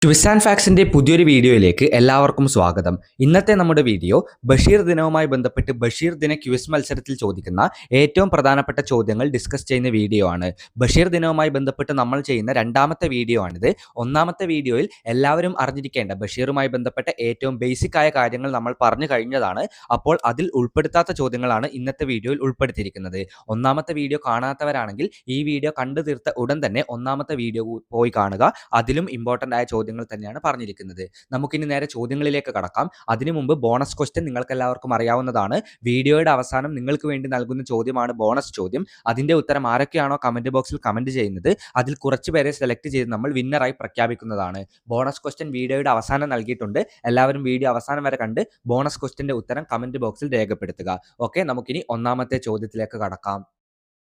Twist and ഫാക്ട്സിന്റെ പുതിയൊരു വീഡിയോയിലേക്ക് എല്ലാവർക്കും സ്വാഗതം. ഇന്നത്തെ നമ്മുടെ വീഡിയോ ബഷീർ ദിനവുമായി ബന്ധപ്പെട്ട് ബഷീർ ദിന ക്വിസ് മത്സരത്തിൽ ചോദിക്കുന്ന ഏറ്റവും പ്രധാനപ്പെട്ട ചോദ്യങ്ങൾ ഡിസ്കസ് ചെയ്യുന്ന വീഡിയോ ആണ്. ബഷീർ ദിനവുമായി ബന്ധപ്പെട്ട് നമ്മൾ ചെയ്യുന്ന രണ്ടാമത്തെ വീഡിയോ ആണിത്. ഒന്നാമത്തെ വീഡിയോയിൽ എല്ലാവരും അറിഞ്ഞിരിക്കേണ്ട ബഷീറുമായി ബന്ധപ്പെട്ട ഏറ്റവും ബേസിക് ആയ കാര്യങ്ങൾ നമ്മൾ പറഞ്ഞു കഴിഞ്ഞതാണ്. അപ്പോൾ അതിൽ ഉൾപ്പെടുത്താത്ത ചോദ്യങ്ങളാണ് ഇന്നത്തെ വീഡിയോയിൽ ഉൾപ്പെടുത്തിയിരിക്കുന്നത്. ഒന്നാമത്തെ വീഡിയോ കാണാത്തവരാണെങ്കിൽ ഈ വീഡിയോ കണ്ടു തീർത്ത ഉടൻ തന്നെ ഒന്നാമത്തെ വീഡിയോ പോയി കാണുക. അതിലും ഇമ്പോർട്ടൻ്റ് ആയ ചോദ്യങ്ങൾ തന്നെയാണ് പറഞ്ഞിരിക്കുന്നത്. നമുക്കിനി നേരെ ചോദ്യങ്ങളിലേക്ക് കടക്കാം. അതിനു മുമ്പ് ബോണസ് ക്വസ്റ്റ്യൻ നിങ്ങൾക്ക് എല്ലാവർക്കും അറിയാവുന്നതാണ്. വീഡിയോയുടെ അവസാനം നിങ്ങൾക്ക് വേണ്ടി നൽകുന്ന ചോദ്യമാണ് ബോണസ് ചോദ്യം. അതിന്റെ ഉത്തരം ആരൊക്കെയാണോ കമന്റ് ബോക്സിൽ കമന്റ് ചെയ്യുന്നത് അതിൽ കുറച്ച് പേരെ സെലക്ട് ചെയ്ത് നമ്മൾ വിന്നറായി പ്രഖ്യാപിക്കുന്നതാണ്. ബോണസ് ക്വസ്റ്റ്യൻ വീഡിയോയുടെ അവസാനം നൽകിയിട്ടുണ്ട്. എല്ലാവരും വീഡിയോ അവസാനം വരെ കണ്ട് ബോണസ് ക്വസ്റ്റ്യന്റെ ഉത്തരം കമന്റ് ബോക്സിൽ രേഖപ്പെടുത്തുക. ഓക്കെ, നമുക്കിനി ഒന്നാമത്തെ ചോദ്യത്തിലേക്ക് കടക്കാം.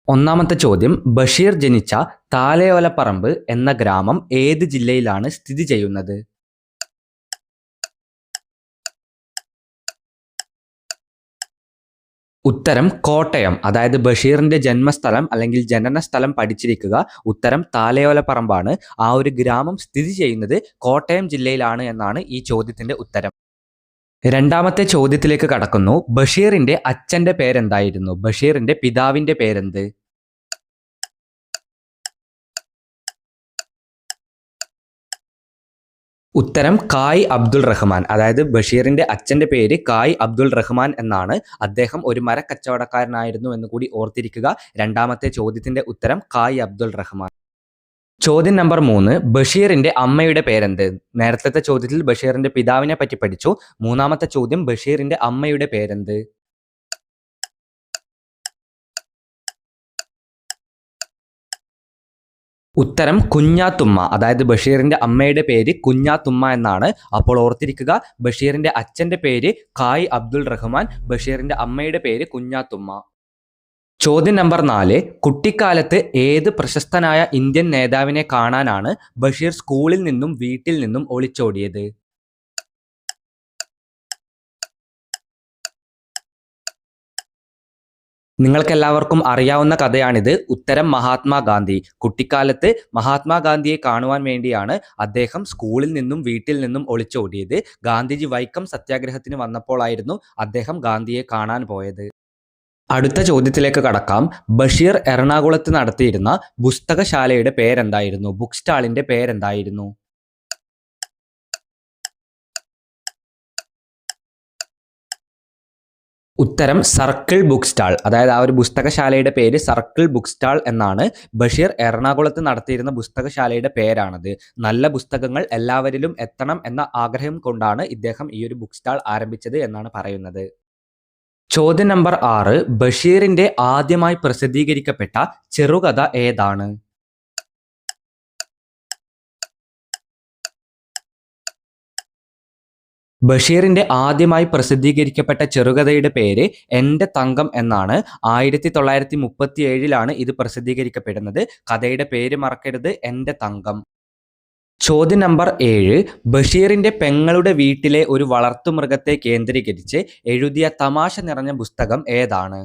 ഒന്നാമത്തെ ചോദ്യം, ബഷീർ ജനിച്ച താലയോലപ്പറമ്പ് എന്ന ഗ്രാമം ഏത് ജില്ലയിലാണ് സ്ഥിതി ചെയ്യുന്നത്? ഉത്തരം കോട്ടയം. അതായത് ബഷീറിന്റെ ജന്മസ്ഥലം അല്ലെങ്കിൽ ജനനസ്ഥലം പഠിച്ചിരിക്കുക. ഉത്തരം താലയോലപ്പറമ്പാണ്. ആ ഒരു ഗ്രാമം സ്ഥിതി ചെയ്യുന്നത് കോട്ടയം ജില്ലയിലാണ് എന്നാണ് ഈ ചോദ്യത്തിന്റെ ഉത്തരം. രണ്ടാമത്തെ ചോദ്യത്തിലേക്ക് കടക്കുന്നു. ബഷീറിന്റെ അച്ഛന്റെ പേരെന്തായിരുന്നു? ബഷീറിന്റെ പിതാവിന്റെ പേരെന്ത്? ഉത്തരം കായ് അബ്ദുൾ റഹ്മാൻ. അതായത് ബഷീറിന്റെ അച്ഛന്റെ പേര് കായ് അബ്ദുൾ റഹ്മാൻ എന്നാണ്. അദ്ദേഹം ഒരു മരക്കച്ചവടക്കാരനായിരുന്നു എന്ന് കൂടി ഓർത്തിരിക്കുക. രണ്ടാമത്തെ ചോദ്യത്തിന്റെ ഉത്തരം കായ് അബ്ദുൾ റഹ്മാൻ. ചോദ്യം നമ്പർ 3, ബഷീറിന്റെ അമ്മയുടെ പേരെന്ത്? നേരത്തെ ചോദ്യത്തിൽ ബഷീറിന്റെ പിതാവിനെ പറ്റി പഠിച്ചു. മൂന്നാമത്തെ ചോദ്യം, ബഷീറിന്റെ അമ്മയുടെ പേരെന്ത്? ഉത്തരം കുഞ്ഞാത്തുമ്മ. അതായത് ബഷീറിന്റെ അമ്മയുടെ പേര് കുഞ്ഞാത്തുമ്മ എന്നാണ്. അപ്പോൾ ഓർത്തിരിക്കുക, ബഷീറിന്റെ അച്ഛന്റെ പേര് കായ് അബ്ദുൾ റഹ്മാൻ, ബഷീറിന്റെ അമ്മയുടെ പേര് കുഞ്ഞാത്തുമ്മ. ചോദ്യം നമ്പർ 4, കുട്ടിക്കാലത്ത് ഏത് പ്രശസ്തനായ ഇന്ത്യൻ നേതാവിനെ കാണാനാണ് ബഷീർ സ്കൂളിൽ നിന്നും വീട്ടിൽ നിന്നും ഒളിച്ചോടിയത്? നിങ്ങൾക്കെല്ലാവർക്കും അറിയാവുന്ന കഥയാണിത്. ഉത്തരം മഹാത്മാഗാന്ധി. കുട്ടിക്കാലത്ത് മഹാത്മാഗാന്ധിയെ കാണുവാൻ വേണ്ടിയാണ് അദ്ദേഹം സ്കൂളിൽ നിന്നും വീട്ടിൽ നിന്നും ഒളിച്ചോടിയത്. ഗാന്ധിജി വൈക്കം സത്യാഗ്രഹത്തിന് വന്നപ്പോഴായിരുന്നു അദ്ദേഹം ഗാന്ധിയെ കാണാൻ പോയത്. അടുത്ത ചോദ്യത്തിലേക്ക് കടക്കാം. ബഷീർ എറണാകുളത്ത് നടത്തിയിരുന്ന പുസ്തകശാലയുടെ പേരെന്തായിരുന്നു? ബുക്ക് സ്റ്റാളിന്റെ പേരെന്തായിരുന്നു? ഉത്തരം സർക്കിൾ ബുക്ക് സ്റ്റാൾ. അതായത് ആ ഒരു പുസ്തകശാലയുടെ പേര് സർക്കിൾ ബുക്ക് സ്റ്റാൾ എന്നാണ്. ബഷീർ എറണാകുളത്ത് നടത്തിയിരുന്ന പുസ്തകശാലയുടെ പേരാണത്. നല്ല പുസ്തകങ്ങൾ എല്ലാവരിലും എത്തണം എന്ന ആഗ്രഹം കൊണ്ടാണ് ഇദ്ദേഹം ഈ ഒരു ബുക്ക് സ്റ്റാൾ ആരംഭിച്ചത് എന്നാണ് പറയുന്നത്. ചോദ്യം നമ്പർ 6, ബഷീറിന്റെ ആദ്യമായി പ്രസിദ്ധീകരിക്കപ്പെട്ട ചെറുകഥ ഏതാണ്? ബഷീറിന്റെ ആദ്യമായി പ്രസിദ്ധീകരിക്കപ്പെട്ട ചെറുകഥയുടെ പേര് എൻ്റെ തങ്കം എന്നാണ്. 1937 ഇത് പ്രസിദ്ധീകരിക്കപ്പെടുന്നത്. കഥയുടെ പേര് മറക്കരുത്, എൻ്റെ തങ്കം. ചോദ്യം നമ്പർ 7, ബഷീറിന്റെ പെങ്ങളുടെ വീട്ടിലെ ഒരു വളർത്തുമൃഗത്തെ കേന്ദ്രീകരിച്ച് എഴുതിയ തമാശ നിറഞ്ഞ പുസ്തകം ഏതാണ്?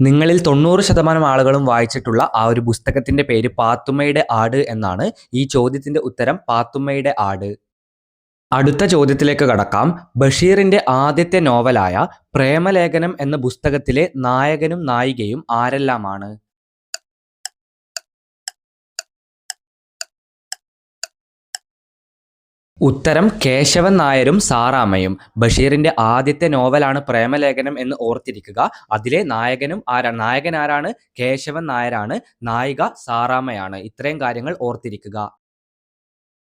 നിങ്ങളിൽ 90% ആളുകളും വായിച്ചിട്ടുള്ള ആ ഒരു പുസ്തകത്തിന്റെ പേര് പാത്തുമ്മയുടെ ആട് എന്നാണ്. ഈ ചോദ്യത്തിന്റെ ഉത്തരം പാത്തുമ്മയുടെ ആട്. അടുത്ത ചോദ്യത്തിലേക്ക് കടക്കാം. ബഷീറിന്റെ ആദ്യത്തെ നോവലായ പ്രേമലേഖനം എന്ന പുസ്തകത്തിലെ നായകനും നായികയും ആരെല്ലാമാണ്? ഉത്തരം കേശവൻ നായരും സാറാമ്മയും. ബഷീറിന്റെ ആദ്യത്തെ നോവലാണ് പ്രേമലേഖനം എന്ന് ഓർത്തിരിക്കുക. അതിലെ നായകൻ ആരാണ്? കേശവൻ നായരാണ്. നായിക സാറാമ്മയാണ്. ഇത്രയും കാര്യങ്ങൾ ഓർത്തിരിക്കുക.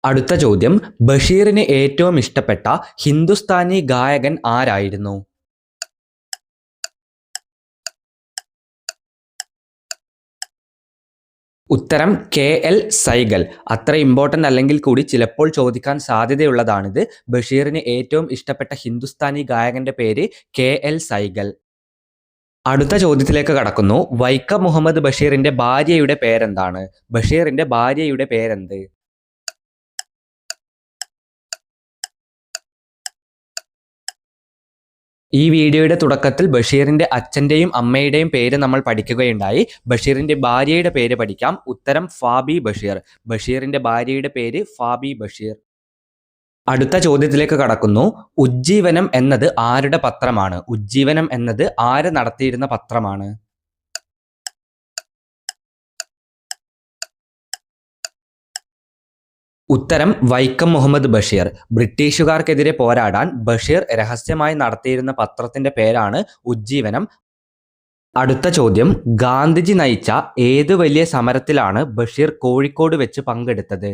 അടുത്ത ചോദ്യം, ബഷീറിന് ഏറ്റവും ഇഷ്ടപ്പെട്ട ഹിന്ദുസ്ഥാനി ഗായകൻ ആരായിരുന്നു? ഉത്തരം KL സൈഗൽ. അത്ര ഇമ്പോർട്ടൻ്റ് അല്ലെങ്കിൽ കൂടി ചിലപ്പോൾ ചോദിക്കാൻ സാധ്യതയുള്ളതാണിത്. ബഷീറിന് ഏറ്റവും ഇഷ്ടപ്പെട്ട ഹിന്ദുസ്ഥാനി ഗായകന്റെ പേര് KL സൈഗൽ. അടുത്ത ചോദ്യത്തിലേക്ക് കടക്കുന്നു. വൈക്കം മുഹമ്മദ് ബഷീറിന്റെ ഭാര്യയുടെ പേരെന്താണ്? ബഷീറിന്റെ ഭാര്യയുടെ പേരെന്ത്? ഈ വീഡിയോയുടെ തുടക്കത്തിൽ ബഷീറിന്റെ അച്ഛന്റെയും അമ്മയുടെയും പേര് നമ്മൾ പഠിക്കുകയുണ്ടായി. ബഷീറിന്റെ ഭാര്യയുടെ പേര് പഠിക്കാം. ഉത്തരം ഫാബി ബഷീർ. ബഷീറിന്റെ ഭാര്യയുടെ പേര് ഫാബി ബഷീർ. അടുത്ത ചോദ്യത്തിലേക്ക് കടക്കുന്നു. ഉജ്ജീവനം എന്നത് ആരുടെ പത്രമാണ്? ഉജ്ജീവനം എന്നത് ആര് നടത്തിയിരുന്ന പത്രമാണ്? ഉത്തരം വൈക്കം മുഹമ്മദ് ബഷീർ. ബ്രിട്ടീഷുകാർക്കെതിരെ പോരാടാൻ ബഷീർ രഹസ്യമായി നടത്തിയിരുന്ന പത്രത്തിന്റെ പേരാണ് ഉജ്ജീവനം. അടുത്ത ചോദ്യം. ഗാന്ധിജി നയിച്ച ഏത് വലിയ സമരത്തിലാണ് ബഷീർ കോഴിക്കോട് വെച്ച് പങ്കെടുത്തത്?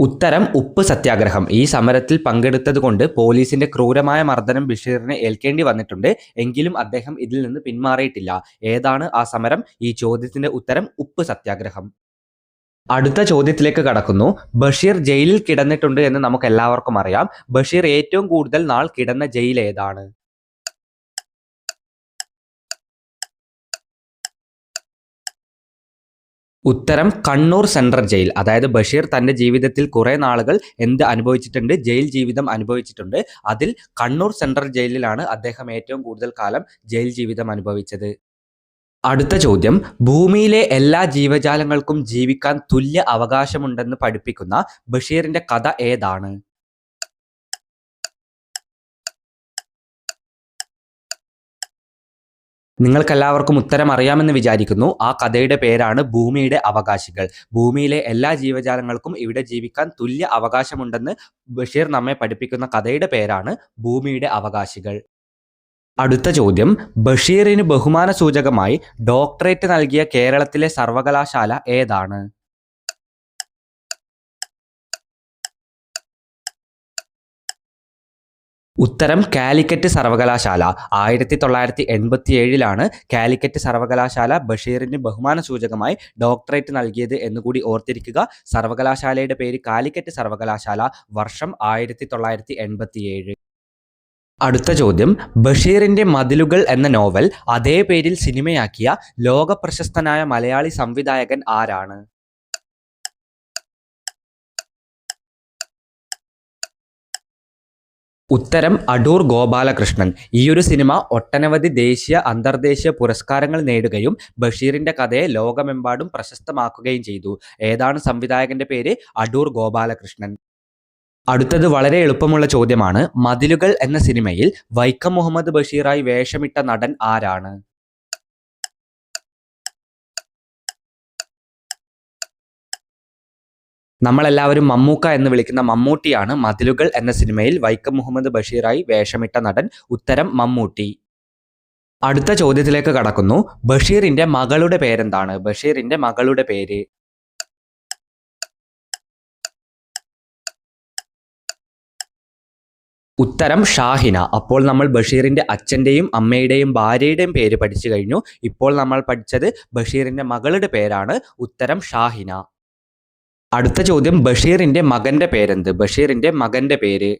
ഉത്തരം ഉപ്പ് സത്യാഗ്രഹം. ഈ സമരത്തിൽ പങ്കെടുത്തതുകൊണ്ട് പോലീസിന്റെ ക്രൂരമായ മർദ്ദനം ബഷീറിന് ഏൽക്കേണ്ടി വന്നിട്ടുണ്ട്. എങ്കിലും അദ്ദേഹം ഇതിൽ നിന്ന് പിന്മാറിയിട്ടില്ല. ഏതാണ് ആ സമരം? ഈ ചോദ്യത്തിന്റെ ഉത്തരം ഉപ്പ് സത്യാഗ്രഹം. അടുത്ത ചോദ്യത്തിലേക്ക് കടക്കുന്നു. ബഷീർ ജയിലിൽ കിടന്നിട്ടുണ്ട് എന്ന് നമുക്ക് എല്ലാവർക്കും അറിയാം. ബഷീർ ഏറ്റവും കൂടുതൽ നാൾ കിടന്ന ജയിൽ ഏതാണ്? ഉത്തരം കണ്ണൂർ സെൻട്രൽ ജയിൽ. അതായത് ബഷീർ തന്റെ ജീവിതത്തിൽ കുറെ നാളുകൾ എന്ത് അനുഭവിച്ചിട്ടുണ്ട്? ജയിൽ ജീവിതം അനുഭവിച്ചിട്ടുണ്ട്. അതിൽ കണ്ണൂർ സെൻട്രൽ ജയിലിലാണ് അദ്ദേഹം ഏറ്റവും കൂടുതൽ കാലം ജയിൽ ജീവിതം അനുഭവിച്ചത്. അടുത്ത ചോദ്യം. ഭൂമിയിലെ എല്ലാ ജീവജാലങ്ങൾക്കും ജീവിക്കാൻ തുല്യ അവകാശമുണ്ടെന്ന് പഠിപ്പിക്കുന്ന ബഷീറിന്റെ കഥ ഏതാണ്? നിങ്ങൾക്കെല്ലാവർക്കും ഉത്തരം അറിയാമെന്ന് വിചാരിക്കുന്നു. ആ കഥയുടെ പേരാണ് ഭൂമിയുടെ അവകാശികൾ. ഭൂമിയിലെ എല്ലാ ജീവജാലങ്ങൾക്കും ഇവിടെ ജീവിക്കാൻ തുല്യ അവകാശമുണ്ടെന്ന് ബഷീർ നമ്മെ പഠിപ്പിക്കുന്ന കഥയുടെ പേരാണ് ഭൂമിയുടെ അവകാശികൾ. അടുത്ത ചോദ്യം. ബഷീറിന് ബഹുമാന സൂചകമായി ഡോക്ടറേറ്റ് നൽകിയ കേരളത്തിലെ സർവകലാശാല ഏതാണ്? ഉത്തരം കാലിക്കറ്റ് സർവകലാശാല. 1987 കാലിക്കറ്റ് സർവകലാശാല ബഷീറിന് ബഹുമാന സൂചകമായി ഡോക്ടറേറ്റ് നൽകിയത് എന്നുകൂടി ഓർത്തിരിക്കുക. സർവകലാശാലയുടെ പേര് കാലിക്കറ്റ് സർവകലാശാല. വർഷം 1987. അടുത്ത ചോദ്യം. ബഷീറിന്റെ മതിലുകൾ എന്ന നോവൽ അതേ പേരിൽ സിനിമയാക്കിയ ലോകപ്രശസ്തനായ മലയാളി സംവിധായകൻ ആരാണ്? ഉത്തരം അടൂർ ഗോപാലകൃഷ്ണൻ. ഈയൊരു സിനിമ ഒട്ടനവധി ദേശീയ അന്തർദേശീയ പുരസ്കാരങ്ങൾ നേടുകയും ബഷീറിന്റെ കഥയെ ലോകമെമ്പാടും പ്രശസ്തമാക്കുകയും ചെയ്തു. ഏതാണ് സംവിധായകന്റെ പേര്? അടൂർ ഗോപാലകൃഷ്ണൻ. അടുത്തത് വളരെ എളുപ്പമുള്ള ചോദ്യമാണ്. മതിലുകൾ എന്ന സിനിമയിൽ വൈക്കം മുഹമ്മദ് ബഷീറായി വേഷമിട്ട നടൻ ആരാണ്? നമ്മളെല്ലാവരും മമ്മൂക്ക എന്ന് വിളിക്കുന്ന മമ്മൂട്ടിയാണ് മതിലുകൾ എന്ന സിനിമയിൽ വൈക്കം മുഹമ്മദ് ബഷീറായി വേഷമിട്ട നടൻ. ഉത്തരം മമ്മൂട്ടി. അടുത്ത ചോദ്യത്തിലേക്ക് കടക്കുന്നു. ബഷീറിന്റെ മകളുടെ പേരെന്താണ്? ബഷീറിന്റെ മകളുടെ പേര്? ഉത്തരം ഷാഹിന. അപ്പോൾ നമ്മൾ ബഷീറിന്റെ അച്ഛന്റെയും അമ്മയുടെയും ഭാര്യയുടെയും പേര് പഠിച്ചു കഴിഞ്ഞു. ഇപ്പോൾ നമ്മൾ പഠിച്ചത് ബഷീറിന്റെ മകളുടെ പേരാണ്. ഉത്തരം ഷാഹിന. അടുത്ത ചോദ്യം. ബഷീറിന്റെ മകന്റെ പേരെന്ത്? ബഷീറിന്റെ മകന്റെ പേര്?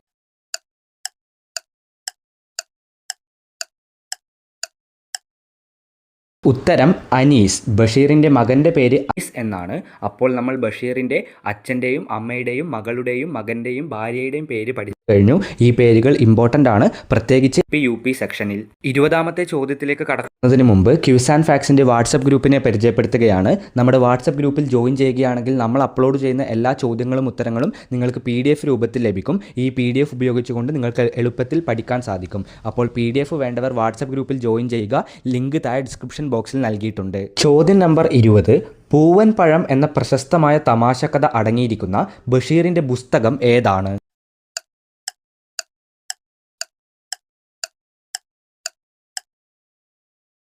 ഉത്തരം അനീസ്. ബഷീറിന്റെ മകന്റെ പേര് അനീസ് എന്നാണ്. അപ്പോൾ നമ്മൾ ബഷീറിന്റെ അച്ഛന്റെയും അമ്മയുടെയും മകളുടെയും മകന്റെയും ഭാര്യയുടെയും പേര് പഠിച്ചു കഴിഞ്ഞു. ഈ പേരുകൾ ഇമ്പോർട്ടൻ്റ് ആണ്, പ്രത്യേകിച്ച് UP സെക്ഷനിൽ. 20ാമത്തെ ചോദ്യത്തിലേക്ക് കടക്കുന്നതിന് മുമ്പ് ക്യൂസ് ആൻഡ് ഫാക്സിന്റെ വാട്സപ്പ് ഗ്രൂപ്പിനെ പരിചയപ്പെടുത്തുകയാണ്. നമ്മുടെ വാട്സപ്പ് ഗ്രൂപ്പിൽ ജോയിൻ ചെയ്യുകയാണെങ്കിൽ നമ്മൾ അപ്ലോഡ് ചെയ്യുന്ന എല്ലാ ചോദ്യങ്ങളും ഉത്തരങ്ങളും നിങ്ങൾക്ക് PDF രൂപത്തിൽ ലഭിക്കും. ഈ PDF ഉപയോഗിച്ചുകൊണ്ട് നിങ്ങൾക്ക് എളുപ്പത്തിൽ പഠിക്കാൻ സാധിക്കും. അപ്പോൾ PDF വേണ്ടവർ വാട്സപ്പ് ഗ്രൂപ്പിൽ ജോയിൻ ചെയ്യുക. ലിങ്ക് താഴെ ഡിസ്ക്രിപ്ഷൻ ബോക്സിൽ നൽകിയിട്ടുണ്ട്. ചോദ്യം നമ്പർ 20. പൂവൻ പഴം എന്ന പ്രശസ്തമായ തമാശ കഥ അടങ്ങിയിരിക്കുന്ന ബഷീറിന്റെ പുസ്തകം ഏതാണ്?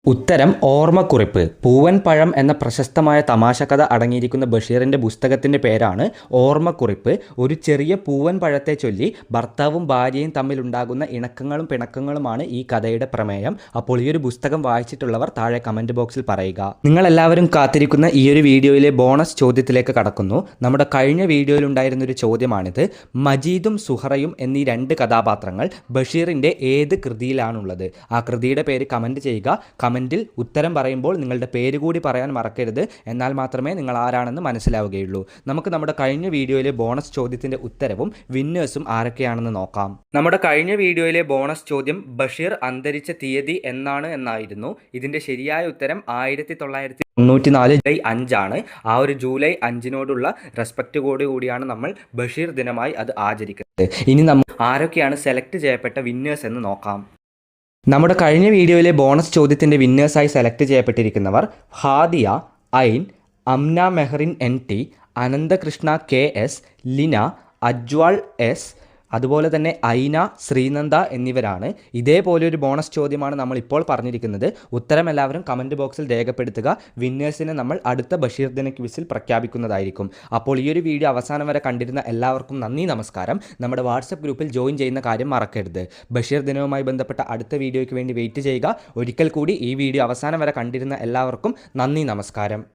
ഉത്തരം ഓർമ്മക്കുറിപ്പ്. പൂവൻ പഴം എന്ന പ്രശസ്തമായ തമാശ കഥ അടങ്ങിയിരിക്കുന്ന ബഷീറിന്റെ പുസ്തകത്തിന്റെ പേരാണ് ഓർമ്മക്കുറിപ്പ്. ഒരു ചെറിയ പൂവൻ പഴത്തെ ചൊല്ലി ഭർത്താവും ഭാര്യയും തമ്മിലുണ്ടാകുന്ന ഇണക്കങ്ങളും പിണക്കങ്ങളുമാണ് ഈ കഥയുടെ പ്രമേയം. അപ്പോൾ ഈ ഒരു പുസ്തകം വായിച്ചിട്ടുള്ളവർ താഴെ കമന്റ് ബോക്സിൽ പറയുക. നിങ്ങൾ എല്ലാവരും കാത്തിരിക്കുന്ന ഈ ഒരു വീഡിയോയിലെ ബോണസ് ചോദ്യത്തിലേക്ക് കടക്കുന്നു. നമ്മുടെ കഴിഞ്ഞ വീഡിയോയിൽ ഉണ്ടായിരുന്ന ഒരു ചോദ്യമാണിത്. മജീദും സുഹറയും എന്നീ 2 കഥാപാത്രങ്ങൾ ബഷീറിന്റെ ഏത് കൃതിയിലാണുള്ളത്? ആ കൃതിയുടെ പേര് കമന്റ് ചെയ്യുക. കമൻറ്റിൽ ഉത്തരം പറയുമ്പോൾ നിങ്ങളുടെ പേര് കൂടി പറയാൻ മറക്കരുത്. എന്നാൽ മാത്രമേ നിങ്ങൾ ആരാണെന്ന് മനസ്സിലാവുകയുള്ളൂ. നമുക്ക് നമ്മുടെ കഴിഞ്ഞ വീഡിയോയിലെ ബോണസ് ചോദ്യത്തിൻ്റെ ഉത്തരവും വിന്നേഴ്സും ആരൊക്കെയാണെന്ന് നോക്കാം. നമ്മുടെ കഴിഞ്ഞ വീഡിയോയിലെ ബോണസ് ചോദ്യം ബഷീർ അന്തരിച്ച തീയതി എന്നായിരുന്നു. ഇതിൻ്റെ ശരിയായ ഉത്തരം 1994 ജൂലൈ 5 ആണ്. ആ ഒരു ജൂലൈ 5-നോടുള്ള റെസ്പെക്റ്റോടു കൂടിയാണ് നമ്മൾ ബഷീർ ദിനമായി അത് ആചരിക്കുന്നത്. ഇനി നമ്മൾ ആരൊക്കെയാണ് സെലക്ട് ചെയ്യപ്പെട്ട വിന്നേഴ്സ് എന്ന് നോക്കാം. നമ്മുടെ കഴിഞ്ഞ വീഡിയോയിലെ ബോണസ് ചോദ്യത്തിൻ്റെ വിന്നേഴ്സായി സെലക്ട് ചെയ്യപ്പെട്ടിരിക്കുന്നവർ Hadiya, Ain, Amna Mehrin NT, Ananthakrishna KS, Lina, Ajwal S, അതുപോലെ തന്നെ ഐന, ശ്രീനന്ദ എന്നിവരാണ്. ഇതേപോലെ ഒരു ബോണസ് ചോദ്യമാണ് നമ്മൾ ഇപ്പോൾ പറഞ്ഞിരിക്കുന്നത്. ഉത്തരം എല്ലാവരും കമൻറ്റ് ബോക്സിൽ രേഖപ്പെടുത്തുക. വിന്നേഴ്സിനെ നമ്മൾ അടുത്ത ബഷീർ ദിന ക്വിസിൽ പ്രഖ്യാപിക്കുന്നതായിരിക്കും. അപ്പോൾ ഈ ഒരു വീഡിയോ അവസാനം വരെ കണ്ടിരുന്ന എല്ലാവർക്കും നന്ദി, നമസ്കാരം. നമ്മുടെ വാട്സപ്പ് ഗ്രൂപ്പിൽ ജോയിൻ ചെയ്യുന്ന കാര്യം മറക്കരുത്. ബഷീർ ദിനവുമായി ബന്ധപ്പെട്ട അടുത്ത വീഡിയോയ്ക്ക് വേണ്ടി വെയിറ്റ് ചെയ്യുക. ഒരിക്കൽ കൂടി ഈ വീഡിയോ അവസാനം വരെ കണ്ടിരുന്ന എല്ലാവർക്കും നന്ദി, നമസ്കാരം.